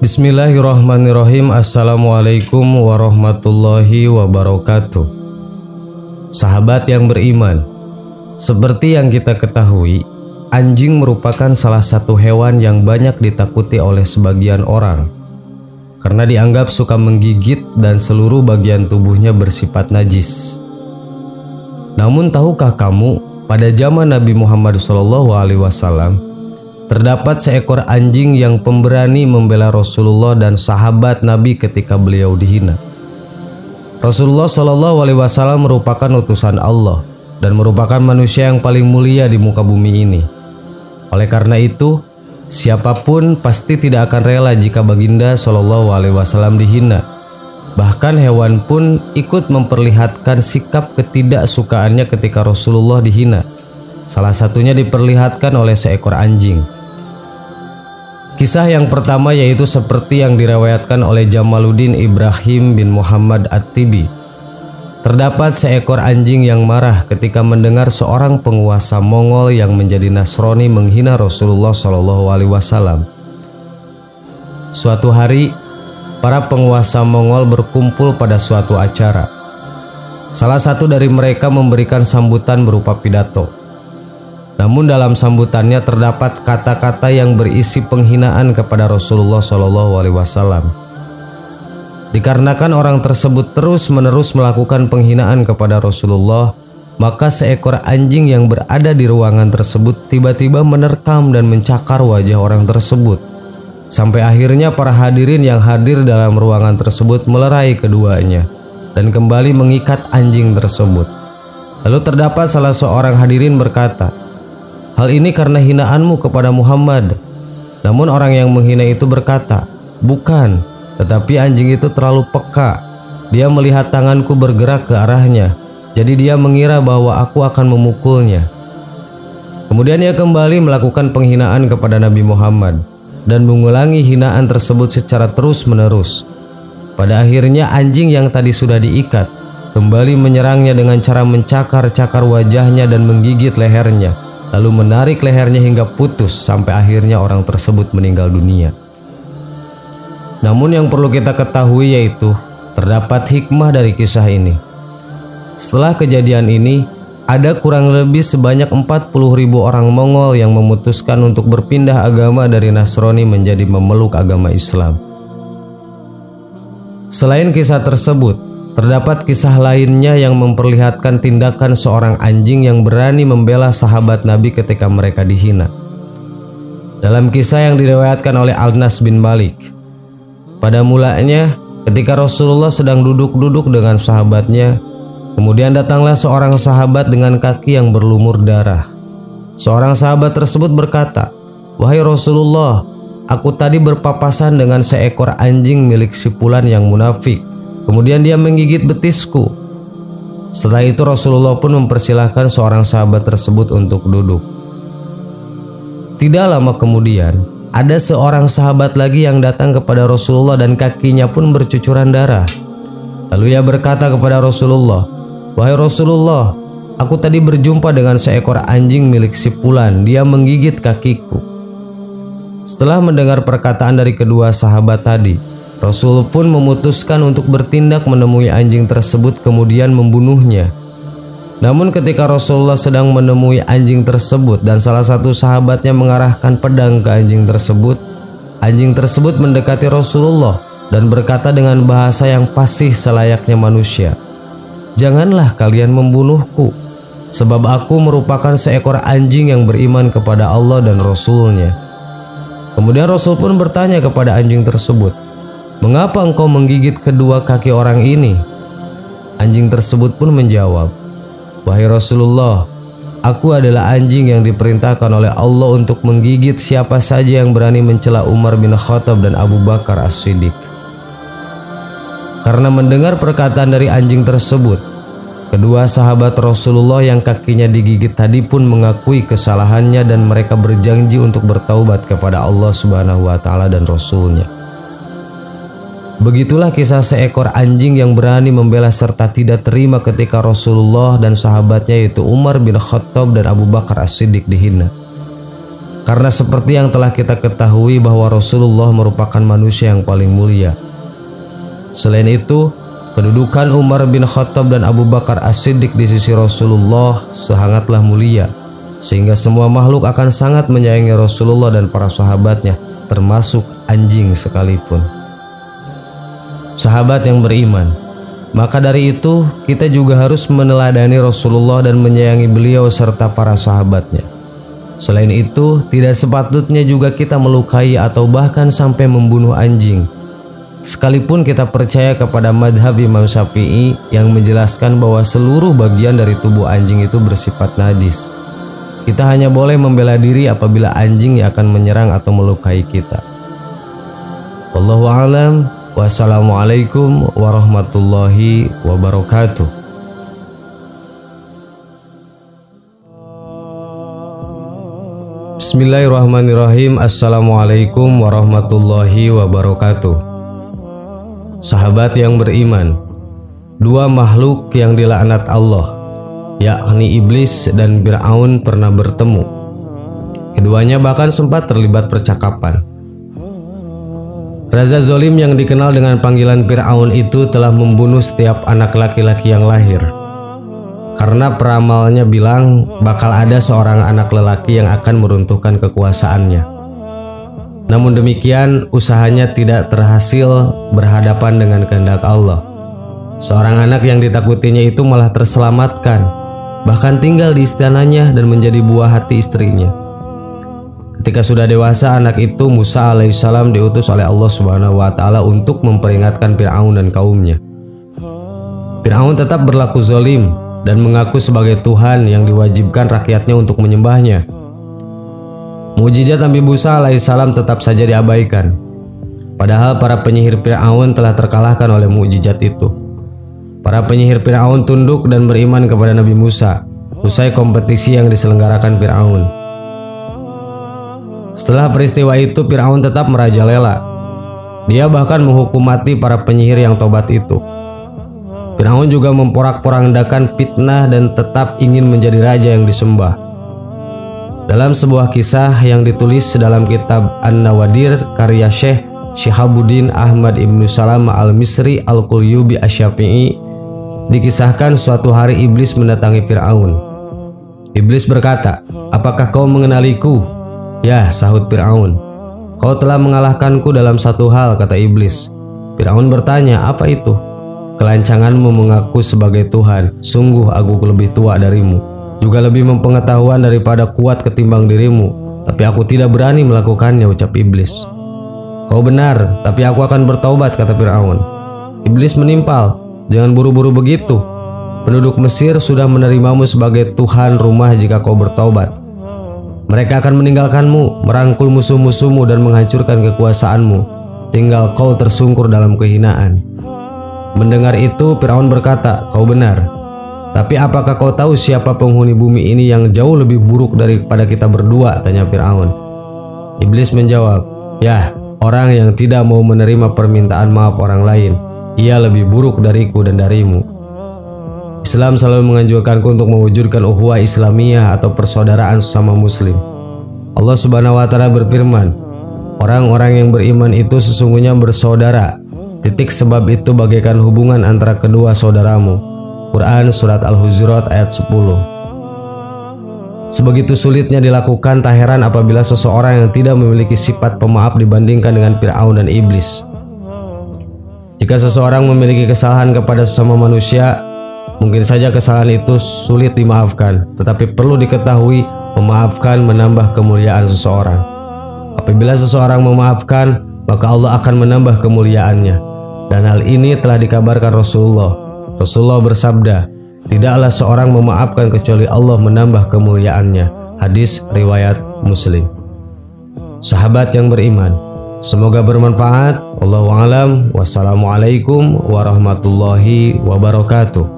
Bismillahirrahmanirrahim. Assalamualaikum warahmatullahi wabarakatuh. Sahabat yang beriman, seperti yang kita ketahui, anjing merupakan salah satu hewan yang banyak ditakuti oleh sebagian orang karena dianggap suka menggigit dan seluruh bagian tubuhnya bersifat najis. Namun tahukah kamu, pada zaman Nabi Muhammad SAW terdapat seekor anjing yang pemberani membela Rasulullah dan sahabat Nabi ketika beliau dihina. Rasulullah SAW merupakan utusan Allah dan merupakan manusia yang paling mulia di muka bumi ini. Oleh karena itu, siapapun pasti tidak akan rela jika baginda SAW dihina. Bahkan hewan pun ikut memperlihatkan sikap ketidaksukaannya ketika Rasulullah dihina. Salah satunya diperlihatkan oleh seekor anjing. Kisah yang pertama yaitu seperti yang diriwayatkan oleh Jamaluddin Ibrahim bin Muhammad At-Tibi. Terdapat seekor anjing yang marah ketika mendengar seorang penguasa Mongol yang menjadi Nasrani menghina Rasulullah SAW. Suatu hari, para penguasa Mongol berkumpul pada suatu acara. Salah satu dari mereka memberikan sambutan berupa pidato. Namun dalam sambutannya terdapat kata-kata yang berisi penghinaan kepada Rasulullah SAW. Dikarenakan orang tersebut terus-menerus melakukan penghinaan kepada Rasulullah, maka seekor anjing yang berada di ruangan tersebut tiba-tiba menerkam dan mencakar wajah orang tersebut. Sampai akhirnya para hadirin yang hadir dalam ruangan tersebut melerai keduanya dan kembali mengikat anjing tersebut. Lalu terdapat salah seorang hadirin berkata, "Hal ini karena hinaanmu kepada Muhammad." Namun orang yang menghina itu berkata, "Bukan, tetapi anjing itu terlalu peka. Dia melihat tanganku bergerak ke arahnya, jadi dia mengira bahwa aku akan memukulnya." Kemudian ia kembali melakukan penghinaan kepada Nabi Muhammad dan mengulangi hinaan tersebut secara terus-menerus. Pada akhirnya anjing yang tadi sudah diikat kembali menyerangnya dengan cara mencakar-cakar wajahnya dan menggigit lehernya, lalu menarik lehernya hingga putus sampai akhirnya orang tersebut meninggal dunia. Namun yang perlu kita ketahui yaitu terdapat hikmah dari kisah ini. Setelah kejadian ini, ada kurang lebih sebanyak 40.000 orang Mongol yang memutuskan untuk berpindah agama dari Nasrani menjadi memeluk agama Islam. Selain kisah tersebut, terdapat kisah lainnya yang memperlihatkan tindakan seorang anjing yang berani membela sahabat Nabi ketika mereka dihina. Dalam kisah yang diriwayatkan oleh Anas bin Malik, pada mulanya ketika Rasulullah sedang duduk-duduk dengan sahabatnya, kemudian datanglah seorang sahabat dengan kaki yang berlumur darah. Seorang sahabat tersebut berkata, "Wahai Rasulullah, aku tadi berpapasan dengan seekor anjing milik si Fulan yang munafik. Kemudian dia menggigit betisku." Setelah itu Rasulullah pun mempersilahkan seorang sahabat tersebut untuk duduk. Tidak lama kemudian, ada seorang sahabat lagi yang datang kepada Rasulullah dan kakinya pun bercucuran darah. Lalu ia berkata kepada Rasulullah, "Wahai Rasulullah, aku tadi berjumpa dengan seekor anjing milik si Fulan, dia menggigit kakiku." Setelah mendengar perkataan dari kedua sahabat tadi, Rasul pun memutuskan untuk bertindak menemui anjing tersebut kemudian membunuhnya. Namun ketika Rasulullah sedang menemui anjing tersebut dan salah satu sahabatnya mengarahkan pedang ke anjing tersebut mendekati Rasulullah dan berkata dengan bahasa yang fasih selayaknya manusia, "Janganlah kalian membunuhku, sebab aku merupakan seekor anjing yang beriman kepada Allah dan Rasul-Nya." Kemudian Rasul pun bertanya kepada anjing tersebut, "Mengapa engkau menggigit kedua kaki orang ini?" Anjing tersebut pun menjawab, "Wahai Rasulullah, aku adalah anjing yang diperintahkan oleh Allah untuk menggigit siapa saja yang berani mencela Umar bin Khattab dan Abu Bakar As-Siddiq." Karena mendengar perkataan dari anjing tersebut, kedua sahabat Rasulullah yang kakinya digigit tadi pun mengakui kesalahannya dan mereka berjanji untuk bertaubat kepada Allah Subhanahu wa Ta'ala dan Rasul-Nya. Begitulah kisah seekor anjing yang berani membela serta tidak terima ketika Rasulullah dan sahabatnya yaitu Umar bin Khattab dan Abu Bakar As-Siddiq dihina. Karena seperti yang telah kita ketahui bahwa Rasulullah merupakan manusia yang paling mulia. Selain itu, kedudukan Umar bin Khattab dan Abu Bakar As-Siddiq di sisi Rasulullah sangatlah mulia, sehingga semua makhluk akan sangat menyayangi Rasulullah dan para sahabatnya, termasuk anjing sekalipun. Sahabat yang beriman, maka dari itu kita juga harus meneladani Rasulullah dan menyayangi beliau serta para sahabatnya. Selain itu, tidak sepatutnya juga kita melukai atau bahkan sampai membunuh anjing. Sekalipun kita percaya kepada madhab Imam Syafi'i yang menjelaskan bahwa seluruh bagian dari tubuh anjing itu bersifat najis. Kita hanya boleh membela diri apabila anjing yang akan menyerang atau melukai kita. Wallahu a'lam. Wassalamualaikum warahmatullahi wabarakatuh. Bismillahirrahmanirrahim. Assalamualaikum warahmatullahi wabarakatuh. Sahabat yang beriman, dua makhluk yang dilaknat Allah, yakni iblis dan Fir'aun, pernah bertemu. Keduanya bahkan sempat terlibat percakapan. Raja Zolim yang dikenal dengan panggilan Fir'aun itu telah membunuh setiap anak laki-laki yang lahir. Karena peramalnya bilang bakal ada seorang anak lelaki yang akan meruntuhkan kekuasaannya. Namun demikian, usahanya tidak terhasil berhadapan dengan kehendak Allah. Seorang anak yang ditakutinya itu malah terselamatkan, bahkan tinggal di istananya dan menjadi buah hati istrinya. Ketika sudah dewasa, anak itu Musa alaihissalam diutus oleh Allah Subhanahu wa Ta'ala untuk memperingatkan Fir'aun dan kaumnya. Fir'aun tetap berlaku zalim dan mengaku sebagai Tuhan yang diwajibkan rakyatnya untuk menyembahnya. Mukjizat Nabi Musa alaihissalam tetap saja diabaikan, padahal para penyihir Fir'aun telah terkalahkan oleh mukjizat itu. Para penyihir Fir'aun tunduk dan beriman kepada Nabi Musa usai kompetisi yang diselenggarakan Fir'aun. Setelah peristiwa itu, Fir'aun tetap merajalela. Dia bahkan menghukum mati para penyihir yang tobat itu. Fir'aun juga memporak-porandakan fitnah dan tetap ingin menjadi raja yang disembah. Dalam sebuah kisah yang ditulis dalam kitab An-Nawadir karya Syekh Syihabuddin Ahmad Ibnu Salam Al-Misri Al-Qulyubi Asy-Syafi'i, dikisahkan suatu hari iblis mendatangi Fir'aun. Iblis berkata, "Apakah kau mengenaliku?" "Ya," sahut Fir'aun. "Kau telah mengalahkanku dalam satu hal," kata iblis. Fir'aun bertanya, "Apa itu?" "Kelancanganmu mengaku sebagai Tuhan. Sungguh aku lebih tua darimu, juga lebih mempengetahuan daripada kuat ketimbang dirimu. Tapi aku tidak berani melakukannya," ucap iblis. "Kau benar, tapi aku akan bertaubat," kata Fir'aun. Iblis menimpal, "Jangan buru-buru begitu. Penduduk Mesir sudah menerimamu sebagai Tuhan rumah jika kau bertaubat. Mereka akan meninggalkanmu, merangkul musuh-musuhmu dan menghancurkan kekuasaanmu. Tinggal kau tersungkur dalam kehinaan." Mendengar itu, Fir'aun berkata, "Kau benar. Tapi apakah kau tahu siapa penghuni bumi ini yang jauh lebih buruk daripada kita berdua?" tanya Fir'aun. Iblis menjawab, "Ya, orang yang tidak mau menerima permintaan maaf orang lain. Ia lebih buruk dariku dan darimu." Islam selalu menganjurkanku untuk mewujudkan ukhuwah Islamiyah atau persaudaraan sesama muslim. Allah Subhanahu wa Ta'ala berfirman, "Orang-orang yang beriman itu sesungguhnya bersaudara. Sebab itu bagaikan hubungan antara kedua saudaramu." Quran Surat Al-Hujurat ayat 10. Sebegitu sulitnya dilakukan, tak heran apabila seseorang yang tidak memiliki sifat pemaaf dibandingkan dengan Fir'aun dan iblis. Jika seseorang memiliki kesalahan kepada sesama manusia, mungkin saja kesalahan itu sulit dimaafkan, tetapi perlu diketahui memaafkan menambah kemuliaan seseorang. Apabila seseorang memaafkan, maka Allah akan menambah kemuliaannya. Dan hal ini telah dikabarkan Rasulullah. Rasulullah bersabda, "Tidaklah seorang memaafkan kecuali Allah menambah kemuliaannya." Hadis riwayat Muslim. Sahabat yang beriman, semoga bermanfaat. Wallahu a'lam. Wassalamualaikum warahmatullahi wabarakatuh.